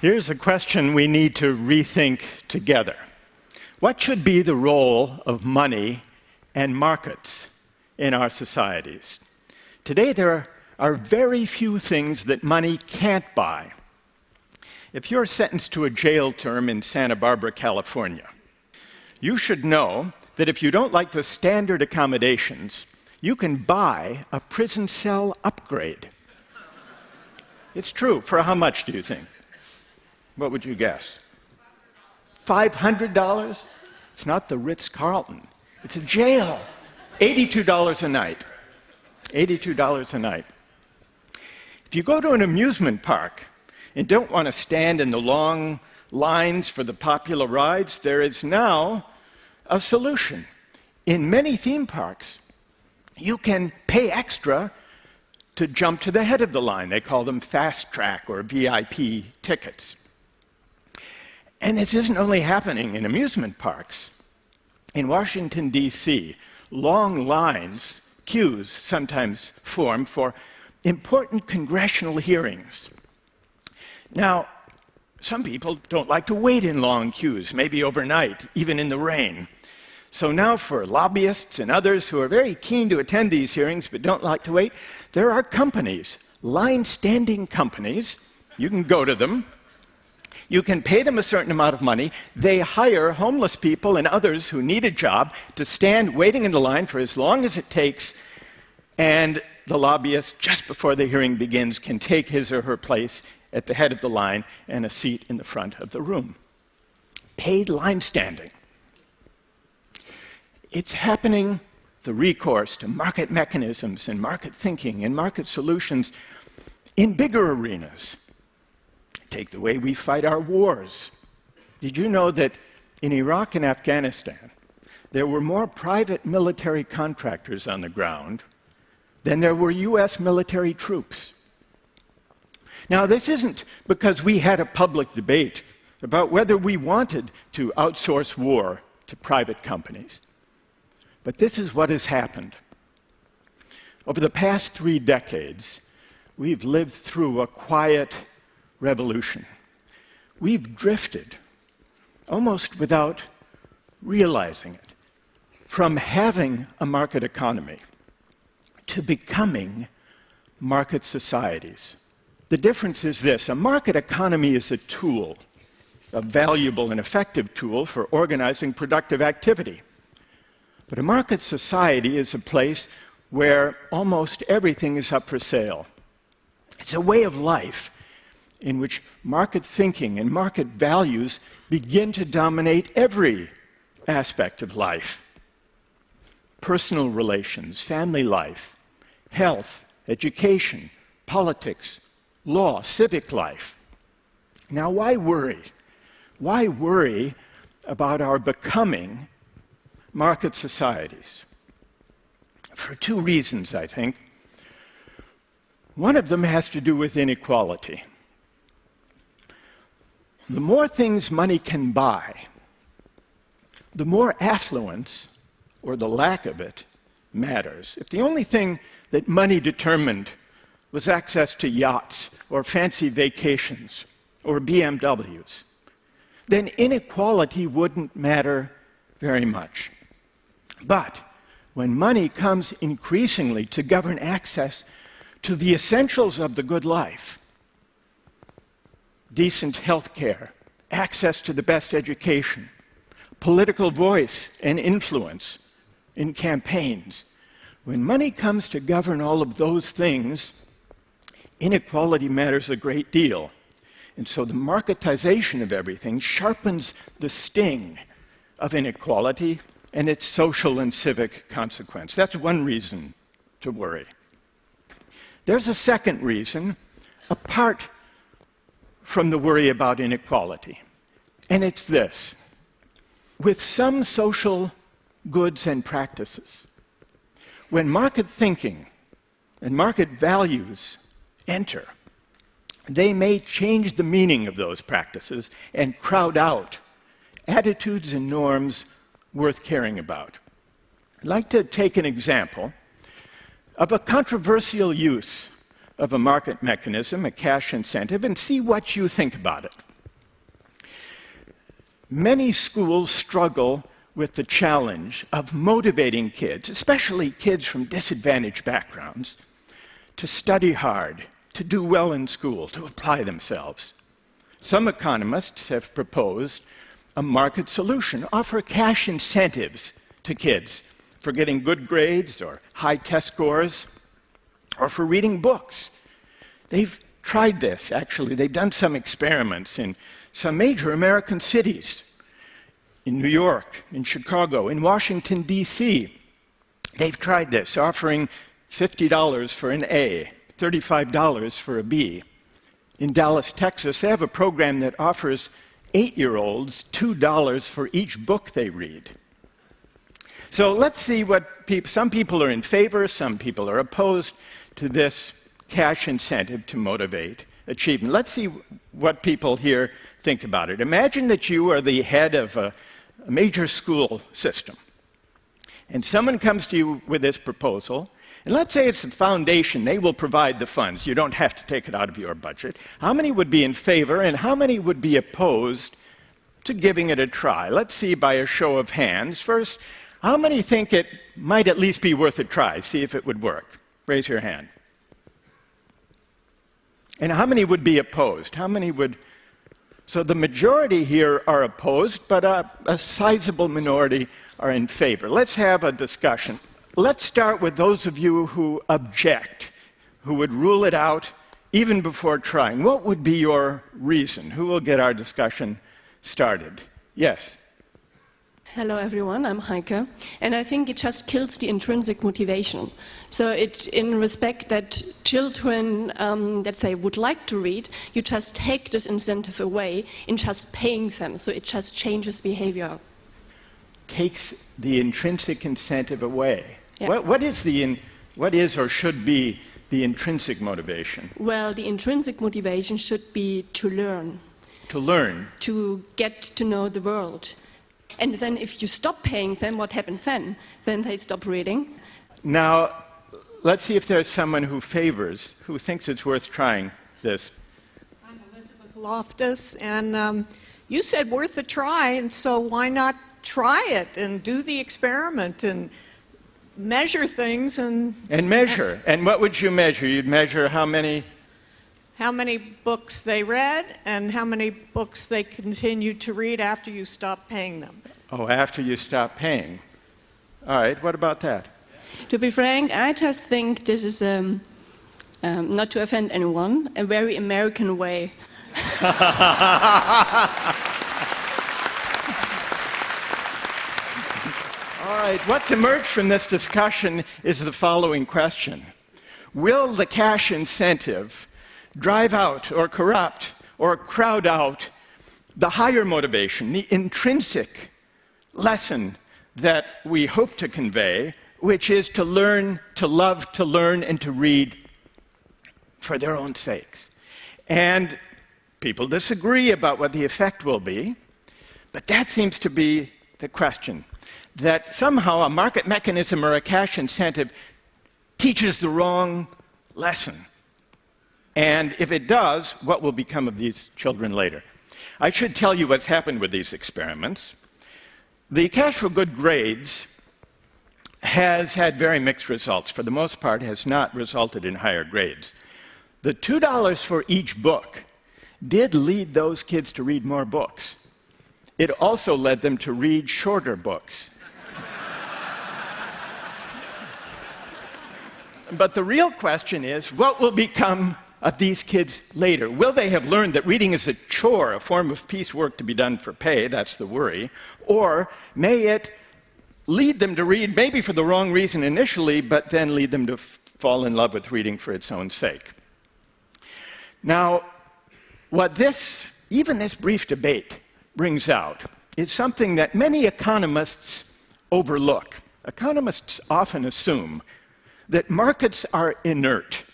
Here's a question we need to rethink together. What should be the role of money and markets in our societies? Today, there are very few things that money can't buy. If you're sentenced to a jail term in Santa Barbara, California, you should know that if you don't like the standard accommodations, you can buy a prison cell upgrade. It's true. For how much, do you think? What would you guess? $500? It's not the Ritz-Carlton. It's a jail. $82 a night. $82 a night. If you go to an amusement park and don't want to stand in the long lines for the popular rides, there is now a solution. In many theme parks, you can pay extra to jump to the head of the line. They call them fast track or VIP tickets. And this isn't only happening in amusement parks. In Washington, D.C., long lines, queues sometimes form for important congressional hearings. Now, some people don't like to wait in long queues, maybe overnight, even in the rain. So now for lobbyists and others who are very keen to attend these hearings but don't like to wait, there are companies, line-standing companies. You can go to them. You can pay them a certain amount of money. They hire homeless people and others who need a job to stand waiting in the line for as long as it takes, and the lobbyist, just before the hearing begins, can take his or her place at the head of the line and a seat in the front of the room. Paid line standing. It's happening, the recourse to market mechanisms and market thinking and market solutions in bigger arenas. Take the way we fight our wars. Did you know that in Iraq and Afghanistan, there were more private military contractors on the ground than there were US military troops? Now, this isn't because we had a public debate about whether we wanted to outsource war to private companies. But this is what has happened. Over the past 3 decades, we've lived through a quiet revolution. We've drifted, almost without realizing it, from having a market economy to becoming market societies. The difference is this: a market economy is a tool, a valuable and effective tool for organizing productive activity. But a market society is a place where almost everything is up for sale. It's a way of life in which market thinking and market values begin to dominate every aspect of life. Personal relations, family life, health, education, politics, law, civic life. Now, why worry? Why worry about our becoming market societies? For 2 reasons, I think. One of them has to do with inequality. The more things money can buy, the more affluence, or the lack of it, matters. If the only thing that money determined was access to yachts or fancy vacations or BMWs, then inequality wouldn't matter very much. But when money comes increasingly to govern access to the essentials of the good life, decent health care, access to the best education, political voice and influence in campaigns, when money comes to govern all of those things, inequality matters a great deal. And so the marketization of everything sharpens the sting of inequality and its social and civic consequence. That's one reason to worry. There's a second reason, apart from the worry about inequality, and it's this: with some social goods and practices, when market thinking and market values enter, they may change the meaning of those practices and crowd out attitudes and norms worth caring about. I'd like to take an example of a controversial use of a market mechanism, a cash incentive, and see what you think about it. Many schools struggle with the challenge of motivating kids, especially kids from disadvantaged backgrounds, to study hard, to do well in school, to apply themselves. Some economists have proposed a market solution, offer cash incentives to kids for getting good grades or high test scores, or for reading books. They've tried this, actually. They've done some experiments in some major American cities, in New York, in Chicago, in Washington, D.C. They've tried this, offering $50 for an A, $35 for a B. In Dallas, Texas, they have a program that offers 8-year-olds $2 for each book they read. So let's see what some people are in favor, some people are opposed to this cash incentive to motivate achievement. Let's see what people here think about it. Imagine that you are the head of a major school system, and someone comes to you with this proposal, and let's say it's the foundation. They will provide the funds. You don't have to take it out of your budget. How many would be in favor, and how many would be opposed to giving it a try? Let's see by a show of hands. First, how many think it might at least be worth a try, see if it would work? Raise your hand. And how many would be opposed? How many would? So the majority here are opposed, but a sizable minority are in favor. Let's have a discussion. Let's start with those of you who object, who would rule it out even before trying. What would be your reason? Who will get our discussion started? Yes. Hello everyone, I'm Heike, and I think it just kills the intrinsic motivation. So in respect that children that they would like to read, you just take this incentive away in just paying them, so it just changes behavior. Takes the intrinsic incentive away. Yeah. What is or should be the intrinsic motivation? Well, the intrinsic motivation should be to learn. To learn. To get to know the world. And then if you stop paying them, what happens then? Then they stop reading. Now, let's see if there's someone who thinks it's worth trying this. I'm Elizabeth Loftus, and you said worth a try, and so why not try it and do the experiment and measure things and measure. And what would you measure? You'd measure how many books they read and how many books they continued to read after you stopped paying them. Oh, after you stop paying. All right, what about that? To be frank, I just think this is, not to offend anyone, a very American way. All right, what's emerged from this discussion is the following question. Will the cash incentive drive out or corrupt or crowd out the higher motivation, the intrinsic lesson that we hope to convey, which is to learn, to love, to learn, and to read for their own sakes? And people disagree about what the effect will be, but that seems to be the question, that somehow a market mechanism or a cash incentive teaches the wrong lesson. And if it does, what will become of these children later? I should tell you what's happened with these experiments. The Cash for Good Grades has had very mixed results. For the most part, has not resulted in higher grades. The $2 for each book did lead those kids to read more books. It also led them to read shorter books. But the real question is, what will become of these kids later? Will they have learned that reading is a chore, a form of piecework to be done for pay? That's the worry. Or may it lead them to read, maybe for the wrong reason initially, but then lead them to fall in love with reading for its own sake? Now, what even this brief debate brings out is something that many economists overlook. Economists often assume that markets are inert,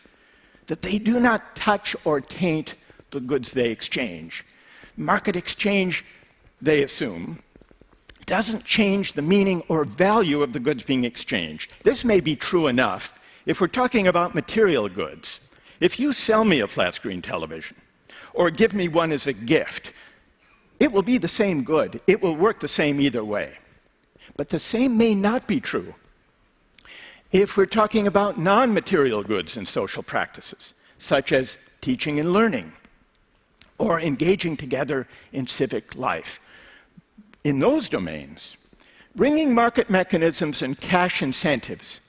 that they do not touch or taint the goods they exchange. Market exchange, they assume, doesn't change the meaning or value of the goods being exchanged. This may be true enough if we're talking about material goods. If you sell me a flat-screen television or give me one as a gift, It will be the same good. It will work the same either way. But the same may not be true if we're talking about non-material goods and social practices, such as teaching and learning, or engaging together in civic life. In those domains, bringing market mechanisms and cash incentives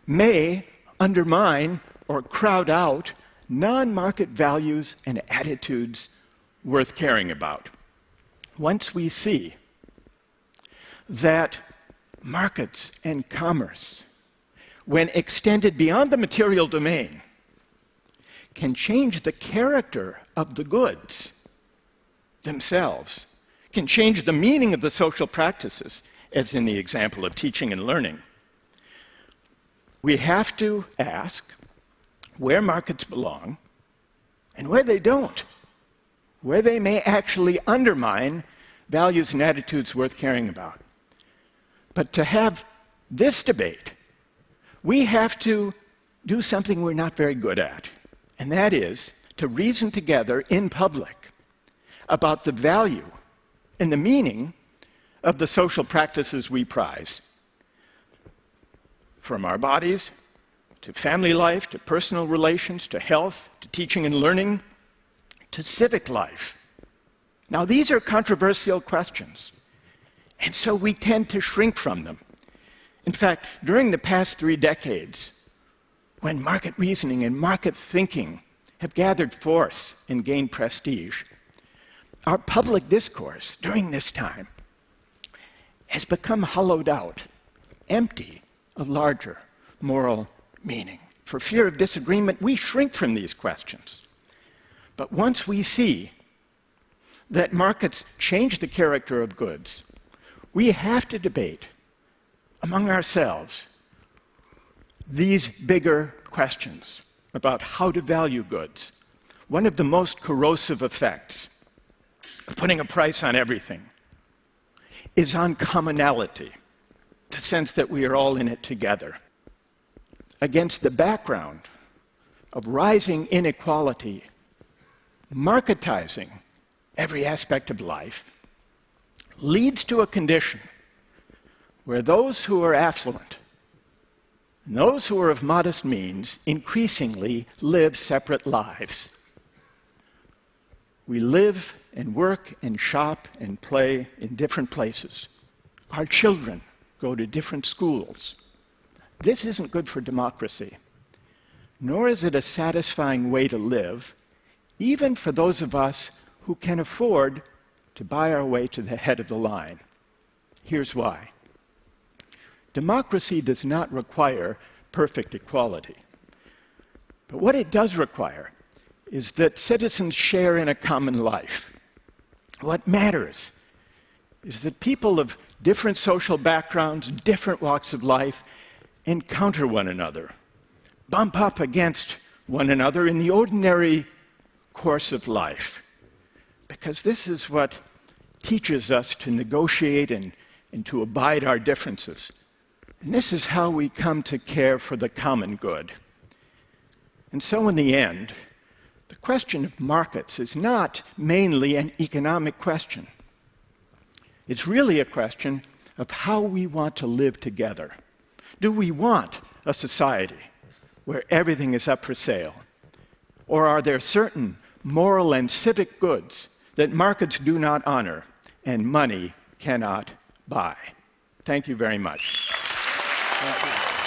may undermine or crowd out non-market values and attitudes worth caring about. Once we see that markets and commerce, when extended beyond the material domain, can change the character of the goods themselves, can change the meaning of the social practices, as in the example of teaching and learning, we have to ask where markets belong and where they don't, where they may actually undermine values and attitudes worth caring about. But to have this debate, we have to do something we're not very good at, and that is to reason together in public about the value and the meaning of the social practices we prize. From our bodies, to family life, to personal relations, to health, to teaching and learning, to civic life. Now, these are controversial questions, and so we tend to shrink from them. In fact, during the past 3 decades, when market reasoning and market thinking have gathered force and gained prestige, our public discourse during this time has become hollowed out, empty of larger moral meaning. For fear of disagreement, we shrink from these questions. But once we see that markets change the character of goods, we have to debate among ourselves these bigger questions about how to value goods. One of the most corrosive effects of putting a price on everything is on commonality, the sense that we are all in it together. Against the background of rising inequality, marketizing every aspect of life leads to a condition where those who are affluent and those who are of modest means increasingly live separate lives. We live and work and shop and play in different places. Our children go to different schools. This isn't good for democracy, nor is it a satisfying way to live, even for those of us who can afford to buy our way to the head of the line. Here's why. Democracy does not require perfect equality. But what it does require is that citizens share in a common life. What matters is that people of different social backgrounds, different walks of life, encounter one another, bump up against one another in the ordinary course of life. Because this is what teaches us to negotiate and to abide our differences. And this is how we come to care for the common good. And so in the end, the question of markets is not mainly an economic question. It's really a question of how we want to live together. Do we want a society where everything is up for sale? Or are there certain moral and civic goods that markets do not honor and money cannot buy? Thank you very much. Thank you.